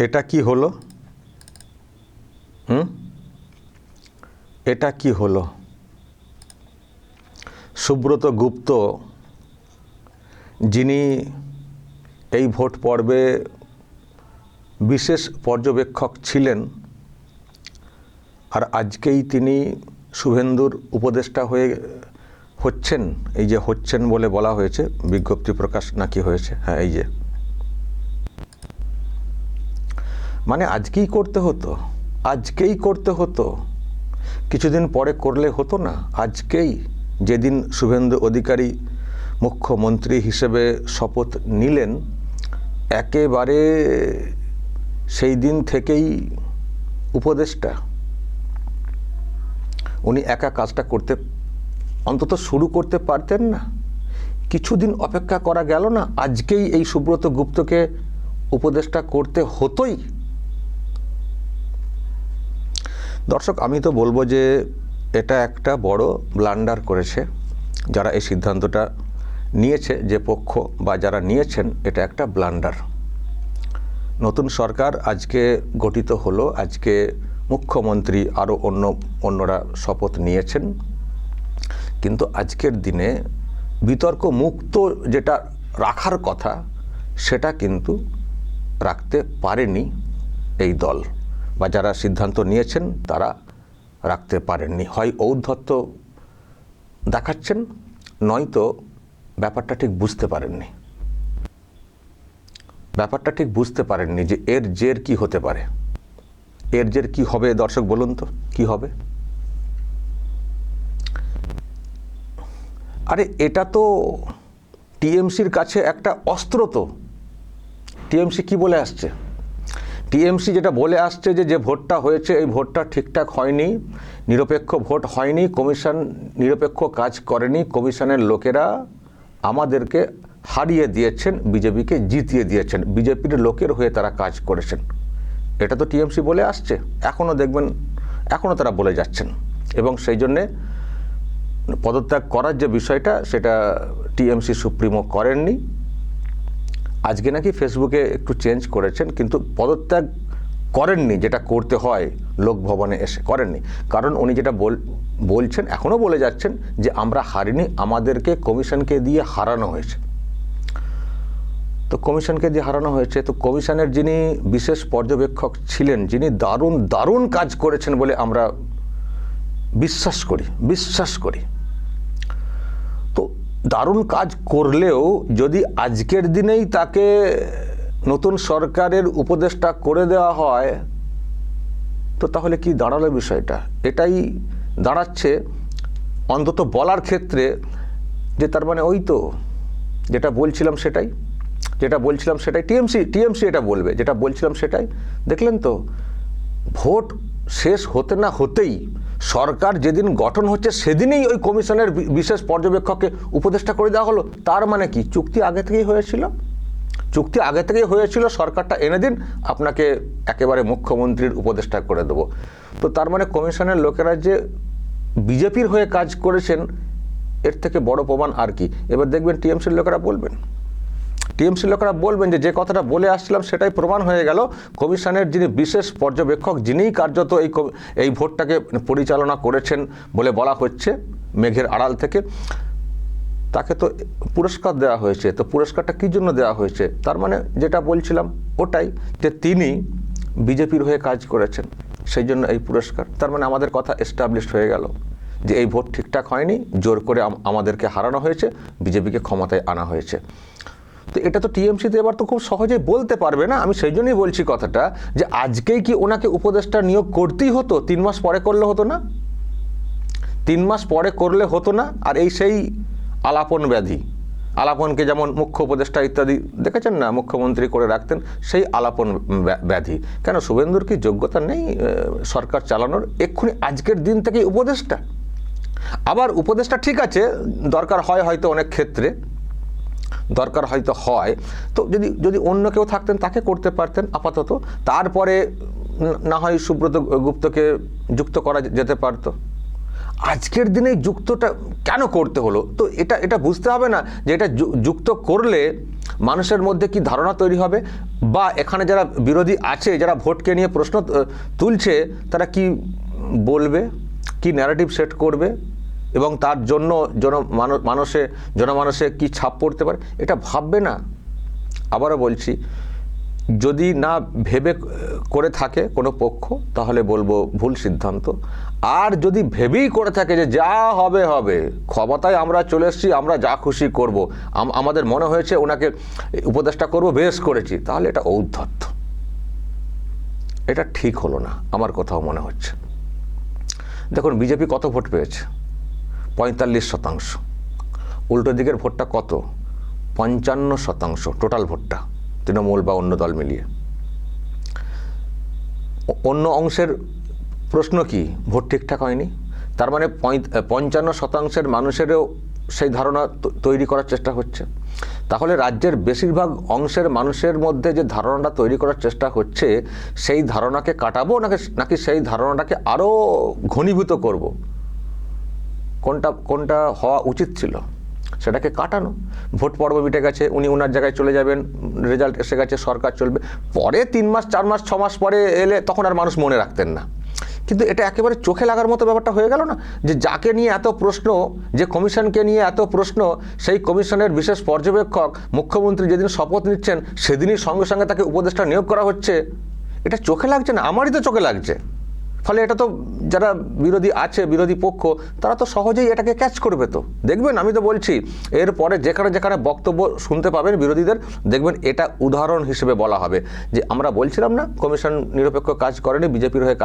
এটা কি হলো? এটা কি হলো? সুব্রত গুপ্ত, যিনি এই ভোট পর্বে বিশেষ পর্যবেক্ষক ছিলেন, আর আজকেই তিনি শুভেন্দুর উপদেষ্টা হচ্ছেন। এই যে হচ্ছেন বলে বলা হয়েছে, বিজ্ঞপ্তি প্রকাশ নাকি হয়েছে, হ্যাঁ এই যে, মানে আজকেই করতে হতো, আজকেই করতে হতো, কিছুদিন পরে করলে হতো না? আজকেই, যেদিন শুভেন্দু অধিকারী মুখ্যমন্ত্রী হিসেবে শপথ নিলেন, একেবারে সেই দিন থেকেই উপদেষ্টা। উনি একা কাজটা করতে, অন্তত শুরু করতে পারতেন না? কিছুদিন অপেক্ষা করা গেল না? আজকেই এই সুব্রত গুপ্তকে উপদেষ্টা করতে হতোই। দর্শক, আমি তো বলবো যে এটা একটা বড় ব্লান্ডার করেছে যারা এই সিদ্ধান্তটা নিয়েছে, যে পক্ষ বা যারা নিয়েছেন, এটা একটা ব্লান্ডার। নতুন সরকার আজকে গঠিত হলো, আজকে মুখ্যমন্ত্রী আরও অন্যরা শপথ নিয়েছেন, কিন্তু আজকের দিনে বিতর্ক মুক্ত যেটা রাখার কথা সেটা কিন্তু রাখতে পারেনি এই দল, বা যারা সিদ্ধান্ত নিয়েছেন তারা রাখতে পারেননি। হয় ঔদ্ধত্য দেখাচ্ছেন, নয়তো ব্যাপারটা ঠিক বুঝতে পারেননি। ব্যাপারটা ঠিক বুঝতে পারেননি যে এর জের কি হতে পারে, এর জের কি হবে। দর্শক বলুন তো কি হবে? আরে এটা তো টিএমসির কাছে একটা অস্ত্র। তো টিএমসি কি বলে আসছে? টিএমসি যেটা বলে আসছে যে ভোটটা হয়েছে, এই ভোটটা ঠিকঠাক হয়নি, নিরপেক্ষ ভোট হয়নি, কমিশন নিরপেক্ষ কাজ করেনি, কমিশনের লোকেরা আমাদেরকে হারিয়ে দিয়েছেন, বিজেপিকে জিতিয়ে দিয়েছেন, বিজেপির লোকের হয়ে তারা কাজ করেছেন। এটা তো টিএমসি বলে আসছে, এখনও দেখবেন, এখনও তারা বলে যাচ্ছেন। এবং সেই জন্যে পদত্যাগ করার যে বিষয়টা, সেটা টিএমসি সুপ্রিমো করেননি। আজকে নাকি ফেসবুকে একটু চেঞ্জ করেছেন, কিন্তু পদত্যাগ করেননি, যেটা করতে হয় লোকভবনে এসে, করেননি। কারণ উনি যেটা বলছেন, এখনও বলে যাচ্ছেন যে আমরা হারিনি, আমাদেরকে কমিশনকে দিয়ে হারানো হয়েছে। তো কমিশনকে দিয়ে হারানো হয়েছে, তো কমিশনের যিনি বিশেষ পর্যবেক্ষক ছিলেন, যিনি দারুণ দারুণ কাজ করেছেন বলে আমরা বিশ্বাস করি, তো দারুণ কাজ করলেও যদি আজকের দিনেই তাকে নতুন সরকারের উপদেষ্টা করে দেওয়া হয়, তো তাহলে কি দাঁড়ালো বিষয়টা? এটাই দাঁড়াচ্ছে অন্তত বলার ক্ষেত্রে, যে তার মানে ওই তো যেটা বলছিলাম সেটাই টিএমসি এটা বলবে, যেটা বলছিলাম সেটাই। দেখলেন তো, ভোট শেষ হতে না হতেই, সরকার যেদিন গঠন হচ্ছে সেদিনই ওই কমিশনের বিশেষ পর্যবেক্ষককে উপদেষ্টা করে দেওয়া হলো। তার মানে কি? চুক্তি আগে থেকেই হয়েছিল, সরকারটা এনে দিন, আপনাকে একেবারে মুখ্যমন্ত্রীর উপদেষ্টা করে দেবো। তো তার মানে কমিশনের লোকেরা যে বিজেপির হয়ে কাজ করেছেন, এর থেকে বড় প্রমাণ আর কি? এবার দেখবেন টিএমসির লোকেরা বলবেন যে কথাটা বলে আসছিলাম সেটাই প্রমাণ হয়ে গেল। কমিশনের যিনি বিশেষ পর্যবেক্ষক, যিনিই কার্যত এই ভোটটাকে পরিচালনা করেছেন বলে বলা হচ্ছে মেঘের আড়াল থেকে, তাকে তো পুরস্কার দেওয়া হয়েছে। তো পুরস্কারটা কী জন্য দেওয়া হয়েছে? তার মানে যেটা বলছিলাম ওটাই, যে তিনি বিজেপির হয়ে কাজ করেছেন, সেই জন্য এই পুরস্কার। তার মানে আমাদের কথা এস্টাবলিশড হয়ে গেল যে এই ভোট ঠিকঠাক হয়নি, জোর করে আমাদেরকে হারানো হয়েছে, বিজেপিকে ক্ষমতায় আনা হয়েছে। তো এটা তো টিএমসিতে এবার তো খুব সহজেই বলতে পারবে না। আমি সেই জন্যই বলছি কথাটা, যে আজকেই কি ওনাকে উপদেষ্টা নিয়োগ করতেই হতো? 3 মাস পরে করলে হতো না? 3 মাস পরে করলে হতো না? আর এই সেই আলাপন ব্যাধি, আলাপনকে যেমন মুখ্য উপদেষ্টা ইত্যাদি দেখেছেন না, মুখ্যমন্ত্রী করে রাখতেন, সেই আলাপন ব্যাধি। কেন শুভেন্দুর কি যোগ্যতা নেই সরকার চালানোর? এক্ষুনি আজকের দিন থেকেই উপদেষ্টা। আবার উপদেষ্টা ঠিক আছে, দরকার হয় হয়তো, অনেক ক্ষেত্রে দরকার হয়তো হয়, তো যদি অন্য কেউ থাকতেন তাকে করতে পারতেন আপাতত, তারপরে না হয় সুব্রত গুপ্তকে যুক্ত করা যেতে পারত। আজকের দিনে যুক্তটা কেন করতে হলো? তো এটা বুঝতে হবে না যে এটা যুক্ত করলে মানুষের মধ্যে কি ধারণা তৈরি হবে, বা এখানে যারা বিরোধী আছে, যারা ভোটকে নিয়ে প্রশ্ন তুলছে, তারা কি বলবে, কি ন্যারেটিভ সেট করবে, এবং তার জন্য জনমানসে কি ছাপ পড়তে পারে, এটা ভাববে না। আবারও বলছি, যদি না ভেবে করে থাকে কোনো পক্ষ, তাহলে বলবো ভুল সিদ্ধান্ত। আর যদি ভেবেই করে থাকে যে যা হবে হবে, ক্ষমতায় আমরা চলে এসেছি, আমরা যা খুশি করব, আমাদের মনে হয়েছে ওনাকে উপদেষ্টা করব, বেশ করেছি, তাহলে এটা ঔদ্ধত্য, এটা ঠিক হলো না, আমার কোথাও মনে হচ্ছে। দেখুন বিজেপি কত ভোট পেয়েছে, 45%। উল্টো দিকের ভোটটা কত, 55% টোটাল ভোটটা, তৃণমূল বা অন্য দল মিলিয়ে। অন্য অংশের প্রশ্ন কি, ভোট ঠিকঠাক হয়নি, তার মানে 55% মানুষেরও সেই ধারণা তৈরি করার চেষ্টা হচ্ছে। তাহলে রাজ্যের বেশিরভাগ অংশের মানুষের মধ্যে যে ধারণাটা তৈরি করার চেষ্টা হচ্ছে, সেই ধারণাকে কাটাবো নাকি সেই ধারণাটাকে আরও ঘনীভূত করব, কোনটা হওয়া উচিত ছিল, সেটাকে কাটানো। ভোট পর্ব মিটে গেছে, উনি ওনার জায়গায় চলে যাবেন, রেজাল্ট এসে গেছে, সরকার চলবে, পরে 3 মাস 4 মাস 6 মাস পরে এলে তখন আর মানুষ মনে রাখতেন না। কিন্তু এটা একেবারে চোখে লাগার মতো ব্যাপারটা হয়ে গেল না, যে যাকে নিয়ে এত প্রশ্ন, যে কমিশনকে নিয়ে এত প্রশ্ন, সেই কমিশনের বিশেষ পর্যবেক্ষক মুখ্যমন্ত্রী যেদিন শপথ নিচ্ছেন সেদিনই সঙ্গে সঙ্গে তাকে উপদেষ্টা নিয়োগ করা হচ্ছে। এটা চোখে লাগছে না? আমারই তো চোখে লাগছে। ফলে এটা তো যারা বিরোধী আছে, বিরোধী পক্ষ, তারা তো সহজেই এটাকে ক্যাচ করবে। তো দেখবেন, আমি তো বলছি, এরপরে যেখানে যেখানে বক্তব্য শুনতে পাবেন বিরোধীদের, দেখবেন এটা উদাহরণ হিসেবে বলা হবে যে আমরা বলছিলাম না কমিশন নিরপেক্ষ কাজ করেনি, বিজেপির হয়ে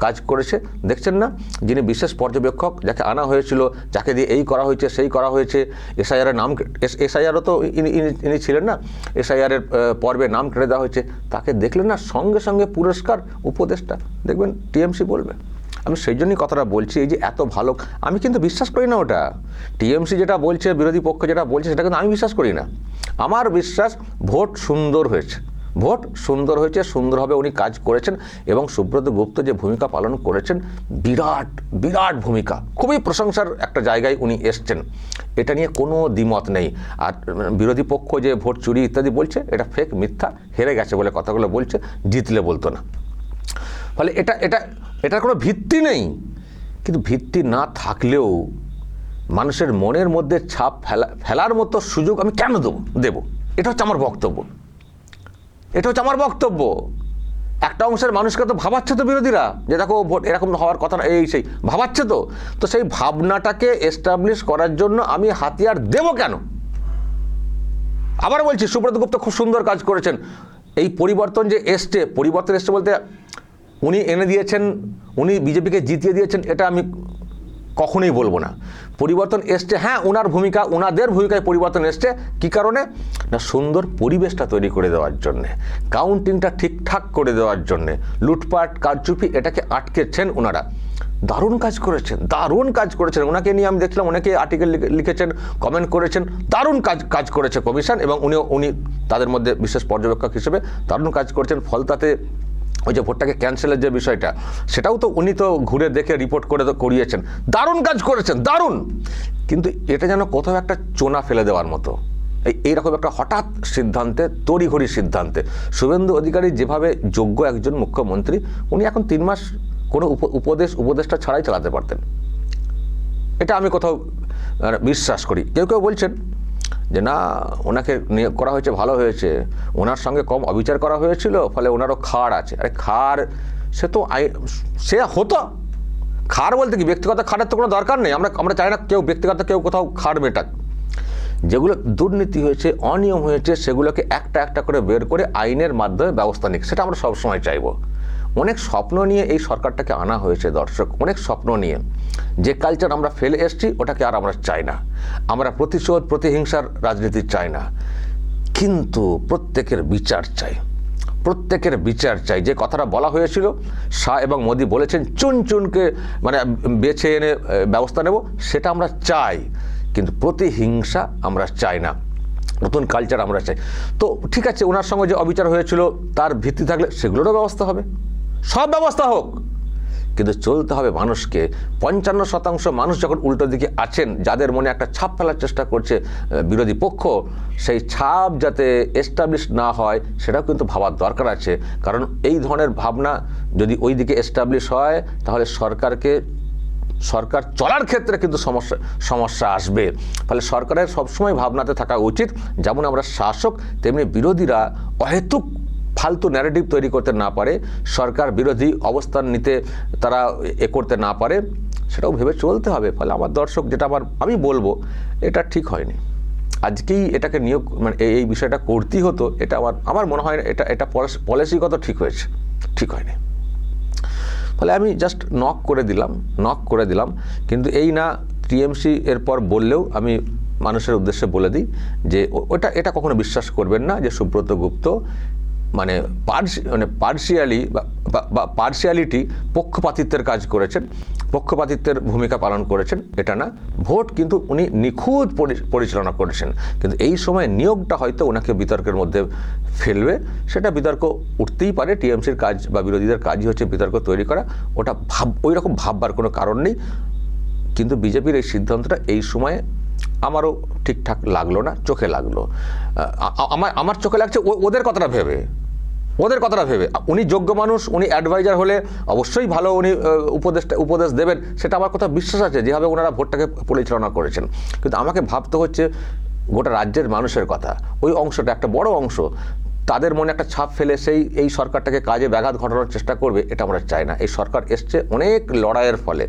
কাজ করেছে। দেখছেন না, যিনি বিশেষ পর্যবেক্ষক, যাকে আনা হয়েছিল, যাকে দিয়ে এই করা হয়েছে সেই করা হয়েছে, এসআইআরের নাম, এসআইআরও তো ইনি ছিলেন না, এসআইআরের পর্বে নাম কেটে দেওয়া হয়েছে, তাকে দেখলেন না, সঙ্গে সঙ্গে পুরস্কার, উপদেষ্টা। দেখবেন টিএমসি বলবে। আমি সেই জন্যই কথাটা বলছি, এই যে এত ভালো, আমি কিন্তু বিশ্বাস করি না ওটা। টিএমসি যেটা বলছে, বিরোধী পক্ষ যেটা বলছে, সেটা কিন্তু আমি বিশ্বাস করি না। আমার বিশ্বাস ভোট সুন্দর হয়েছে, ভোট সুন্দর হয়েছে, সুন্দরভাবে উনি কাজ করেছেন, এবং সুব্রত গুপ্ত যে ভূমিকা পালন করেছেন, বিরাট বিরাট ভূমিকা, খুবই প্রশংসার একটা জায়গায় উনি এসছেন, এটা নিয়ে কোনো দ্বিমত নেই। আর বিরোধী পক্ষ যে ভোট চুরি ইত্যাদি বলছে, এটা ফেক, মিথ্যা, হেরে গেছে বলে কথাগুলো বলছে, জিতলে বলতো না। ফলে এটার কোনো ভিত্তি নেই। কিন্তু ভিত্তি না থাকলেও মানুষের মনের মধ্যে ছাপ ফেলার মতো সুযোগ আমি কেন দেব? এটা হচ্ছে আমার বক্তব্য, এটা হচ্ছে আমার বক্তব্য। একটা অংশের মানুষকে তো ভাবাচ্ছে তো বিরোধীরা, যে দেখো ভোট এরকম হওয়ার কথা না, এই সেই ভাবাচ্ছে। তো সেই ভাবনাটাকে এস্টাবলিশ করার জন্য আমি হাতিয়ার দেব কেন? আবার বলছি, সুব্রত গুপ্ত খুব সুন্দর কাজ করেছেন। এই পরিবর্তন যে পরিবর্তন এসছে বলতে উনি এনে দিয়েছেন, উনি বিজেপিকে জিতিয়ে দিয়েছেন, এটা আমি কখনোই বলবো না। পরিবর্তন এসছে, হ্যাঁ, ওনাদের ভূমিকায় পরিবর্তন এসছে। কী কারণে? না, সুন্দর পরিবেশটা তৈরি করে দেওয়ার জন্যে, কাউন্টিংটা ঠিকঠাক করে দেওয়ার জন্যে, লুটপাট কারচুপি এটাকে আটকেছেন ওনারা। দারুণ কাজ করেছেন। ওনাকে নিয়ে আমি দেখলাম অনেকে আর্টিকেল লিখেছেন, কমেন্ট করেছেন, দারুণ কাজ করেছে কমিশন, এবং উনি তাদের মধ্যে বিশেষ পর্যবেক্ষক হিসেবে দারুণ কাজ করেছেন। ফল তাতে ওই যে ভোটটাকে ক্যান্সেলের যে বিষয়টা, সেটাও তো উনি তো ঘুরে দেখে রিপোর্ট করে তো করিয়েছেন, দারুণ কাজ করেছেন, দারুণ। কিন্তু এটা যেন কোথাও একটা চোনা ফেলে দেওয়ার মতো, এইরকম একটা হঠাৎ সিদ্ধান্তে, তড়িঘড়ি সিদ্ধান্তে, শুভেন্দু অধিকারী যেভাবে যোগ্য একজন মুখ্যমন্ত্রী, উনি এখন 3 মাস কোনো উপদেষ্টা ছাড়াই চালাতে পারতেন। এটা আমি কোথাও বিশ্বাস করি। কেউ বলছেন যে না, ওনাকে নিয়োগ করা হয়েছে, ভালো হয়েছে, ওনার সঙ্গে কম অবিচার করা হয়েছিল, ফলে ওনারও খাড় আছে। আরে খাড়, সে হতো। খাড় বলতে কি, ব্যক্তিগত খাড়ের তো কোনো দরকার নেই। আমরা চাই না ব্যক্তিগত কেউ কোথাও খাড় মেটাক। যেগুলো দুর্নীতি হয়েছে, অনিয়ম হয়েছে, সেগুলোকে একটা একটা করে বের করে আইনের মাধ্যমে ব্যবস্থা নিক, সেটা আমরা সবসময় চাইব। অনেক স্বপ্ন নিয়ে এই সরকারটাকে আনা হয়েছে দর্শক, অনেক স্বপ্ন নিয়ে। যে কালচার আমরা ফেলে এসেছি, ওটাকে আর আমরা চাই না। আমরা প্রতিশোধ, প্রতিহিংসার রাজনীতি চাই না, কিন্তু প্রত্যেকের বিচার চাই। যে কথাটা বলা হয়েছিল, শাহ এবং মোদি বলেছেন চুনকে মানে বেছে এনে ব্যবস্থা নেব, সেটা আমরা চাই, কিন্তু প্রতিহিংসা আমরা চাই না, নতুন কালচার আমরা চাই। তো ঠিক আছে, ওনার সঙ্গে যে অবিচার হয়েছিল তার ভিত্তি থাকলে সেগুলোরও ব্যবস্থা হবে, সব ব্যবস্থা হোক, কিন্তু চলতে হবে মানুষকে। 55% মানুষ যখন উল্টো দিকে আছেন, যাদের মনে একটা ছাপ ফেলার চেষ্টা করছে বিরোধী পক্ষ, সেই ছাপ যাতে এস্টাবলিশ না হয় সেটাও কিন্তু ভাবার দরকার আছে। কারণ এই ধরনের ভাবনা যদি ওই দিকে এস্টাবলিশ হয়, তাহলে সরকার চলার ক্ষেত্রে কিন্তু সমস্যা আসবে। ফলে সরকারের সবসময় ভাবনাতে থাকা উচিত, যেমন আমরা শাসক তেমনি বিরোধীরা অহেতুক ফালতু ন্যারেটিভ তৈরি করতে না পারে, সরকার বিরোধী অবস্থান নিতে তারা করতে না পারে, সেটাও ভেবে চলতে হবে। ফলে আমার দর্শক, যেটা আমি বলবো, এটা ঠিক হয়নি। আজকেই এটাকে নিয়োগ, মানে এই বিষয়টা করতেই হতো, এটা আমার মনে হয় এটা পলিসিগত ঠিক হয়েছে, ঠিক হয়নি। ফলে আমি জাস্ট নক করে দিলাম। কিন্তু এই না টিএমসি এরপর বললেও আমি মানুষের উদ্দেশ্যে বলে দিই যে এটা কখনো বিশ্বাস করবেন না যে সুব্রত গুপ্ত মানে পার্সিয়ালিটি পক্ষপাতিত্বের কাজ করেছেন, পক্ষপাতিত্বের ভূমিকা পালন করেছেন, এটা না। ভোট কিন্তু উনি নিখুঁত পরিচালনা করেছেন। কিন্তু এই সময় নিয়োগটা হয়তো ওনাকে বিতর্কের মধ্যে ফেলবে, সেটা বিতর্ক উঠতেই পারে। টিএমসির কাজ বা বিরোধীদের কাজই হচ্ছে বিতর্ক তৈরি করা, ওটা ওই রকম ভাববার কোনো কারণ নেই। কিন্তু বিজেপির এই সিদ্ধান্তটা এই সময়ে আমারও ঠিকঠাক লাগলো না, চোখে লাগলো। আমার চোখে লাগছে ওদের কথাটা ভেবে। উনি যোগ্য মানুষ, উনি অ্যাডভাইজার হলে অবশ্যই ভালো উনি উপদেশ দেবেন, সেটা আমার কথা বিশ্বাস আছে, যেভাবে ওনারা ভোটটাকে পরিচালনা করেছেন। কিন্তু আমাকে ভাবতে হচ্ছে গোটা রাজ্যের মানুষের কথা। ওই অংশটা, একটা বড় অংশ, তাদের মনে একটা ছাপ ফেলে এই সরকারটাকে কাজে ব্যাঘাত ঘটানোর চেষ্টা করবে, এটা আমরা চাই না। এই সরকার এসছে অনেক লড়াইয়ের ফলে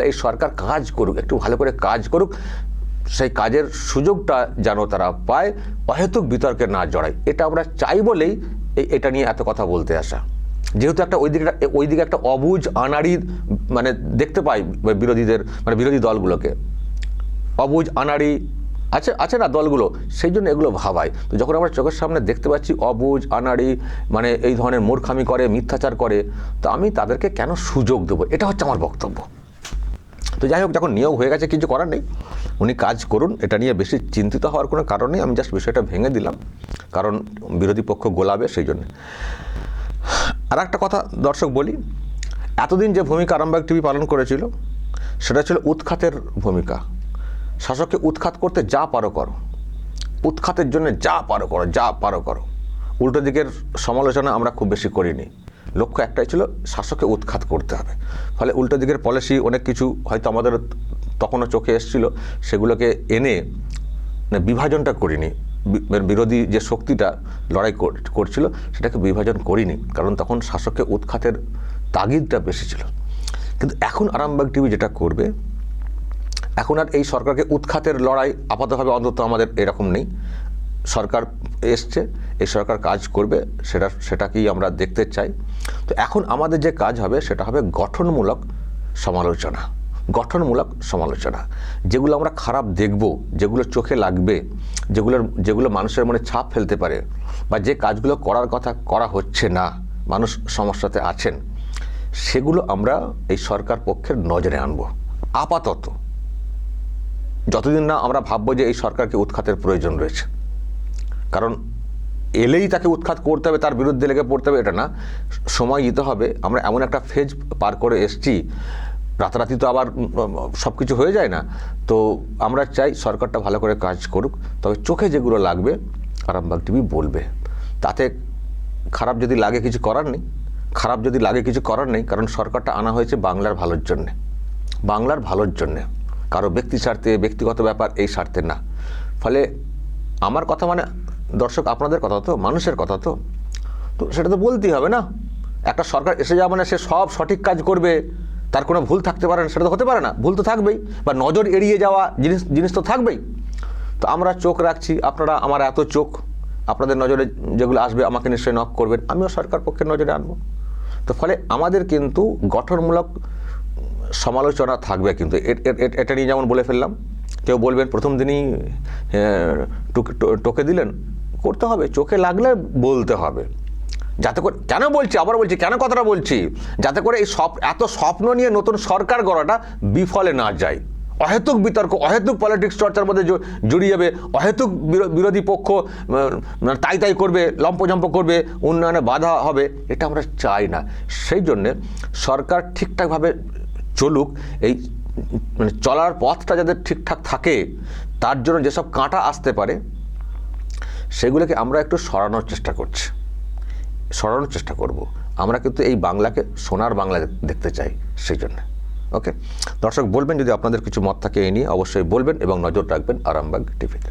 এই সরকার কাজ করুক, একটু ভালো করে কাজ করুক, সেই কাজের সুযোগটা যেন তারা পায়, অহেতুক বিতর্কে না জড়ায়, এটা আমরা চাই বলেই এটা নিয়ে এত কথা বলতে আসা। যেহেতু একটা ওইদিকে একটা অবুঝ আনাড়ি মানে দেখতে পাই বিরোধীদের, মানে বিরোধী দলগুলোকে, অবুঝ আনাড়ি আছে না দলগুলো, সেই জন্য এগুলো ভাবায়। তো যখন আমরা চোখের সামনে দেখতে পাচ্ছি অবুঝ আনাড়ি মানে এই ধরনের মূর্খামি করে, মিথ্যাচার করে, তো আমি তাদেরকে কেন সুযোগ দেবো, এটা হচ্ছে আমার বক্তব্য। তো যাই হোক, যখন নিয়োগ হয়ে গেছে কিছু করার নেই, উনি কাজ করুন, এটা নিয়ে বেশি চিন্তিত হওয়ার কোনো কারণ নেই। আমি জাস্ট বিষয়টা ভেঙে দিলাম, কারণ বিরোধী পক্ষ গোলাবে, সেই জন্য। আর একটা কথা দর্শক বলি, এতদিন যে ভূমিকা আরামবাগ টিভি পালন করেছিল, সেটা ছিল উৎখাতের ভূমিকা। শাসককে উৎখাত করতে যা পারো করো, উৎখাতের জন্য যা পারো করো। উল্টো দিকের সমালোচনা আমরা খুব বেশি করিনি, লক্ষ্য একটাই ছিল, শাসককে উৎখাত করতে হবে। ফলে উল্টো দিকের পলিসি অনেক কিছু হয়তো আমাদের তখনও চোখে এসেছিল, সেগুলোকে এনে বিভাজনটা করিনি। বিরোধী যে শক্তিটা লড়াই করছিল সেটাকে বিভাজন করিনি, কারণ তখন শাসককে উৎখাতের তাগিদটা বেশি ছিল। কিন্তু এখন আরামবাগ টিভি যেটা করবে, এখন আর এই সরকারকে উৎখাতের লড়াই আপাতভাবে অন্তত আমাদের এরকম নেই। সরকার এসছে, এই সরকার কাজ করবে, সেটাকেই আমরা দেখতে চাই। তো এখন আমাদের যে কাজ হবে সেটা হবে গঠনমূলক সমালোচনা। যেগুলো আমরা খারাপ দেখব, যেগুলো চোখে লাগবে, যেগুলো মানুষের মনে ছাপ ফেলতে পারে, বা যে কাজগুলো করার কথা করা হচ্ছে না, মানুষ সমস্যাতে আছেন, সেগুলো আমরা এই সরকার পক্ষের নজরে আনব। আপাতত যতদিন না আমরা ভাববো যে এই সরকারকে উৎখাতের প্রয়োজন রয়েছে, কারণ এলেই তাকে উৎখাত করতে হবে, তার বিরুদ্ধে লেগে পড়তে হবে, এটা না। সময় দিতে হবে। আমরা এমন একটা ফেজ পার করে এসছি, রাতারাতি তো আবার সব কিছু হয়ে যায় না। তো আমরা চাই সরকারটা ভালো করে কাজ করুক, তবে চোখে যেগুলো লাগবে আরামবাগ টিভি বলবে। তাতে খারাপ যদি লাগে কিছু করার নেই, কারণ সরকারটা আনা হয়েছে বাংলার ভালোর জন্যে, কারো ব্যক্তি স্বার্থে, ব্যক্তিগত ব্যাপার, এই স্বার্থে না। ফলে আমার কথা মানে দর্শক আপনাদের কথা তো, মানুষের কথা তো সেটা তো বলতেই হবে না। একটা সরকার এসে যাওয়া মানে সে সব সঠিক কাজ করবে, তার কোনো ভুল থাকতে পারে না, সেটা তো হতে পারে না। ভুল তো থাকবেই, বা নজর এড়িয়ে যাওয়া জিনিস তো থাকবেই। তো আমরা চোখ রাখছি, আপনারা, আমার এত চোখ, আপনাদের নজরে যেগুলো আসবে আমাকে নিশ্চয়ই নক করবেন, আমিও সরকার পক্ষের নজরে আনবো। তো ফলে আমাদের কিন্তু গঠনমূলক সমালোচনা থাকবে। কিন্তু এটা নিয়ে যেমন বলে ফেললাম, কেউ বলবেন প্রথম দিনই টোকে দিলেন, করতে হবে, চোখে লাগলে বলতে হবে, যাতে করে, কেন বলছি কেন কথাটা বলছি, যাতে করে এই এত স্বপ্ন নিয়ে নতুন সরকার গড়াটা বিফলে না যায়। অহেতুক বিতর্ক, অহেতুক পলিটিক্স চর্চার মধ্যে জড়িয়ে যাবে, অহেতুক বিরোধী পক্ষ তাই তাই করবে, লম্পজম্প করবে, উন্নয়নে বাধা হবে, এটা আমরা চাই না। সেই জন্যে সরকার ঠিকঠাকভাবে চলুক, এই মানে চলার পথটা যাদের ঠিকঠাক থাকে, তার জন্য যেসব কাঁটা আসতে পারে সেগুলোকে আমরা একটু সরানোর চেষ্টা করব। আমরা কিন্তু এই বাংলাকে সোনার বাংলা দেখতে চাই, সেই জন্য। ওকে দর্শক, বলবেন যদি আপনাদের কিছু মত থাকে এই নিয়ে, অবশ্যই বলবেন এবং নজর রাখবেন আরামবাগ টিভিতে।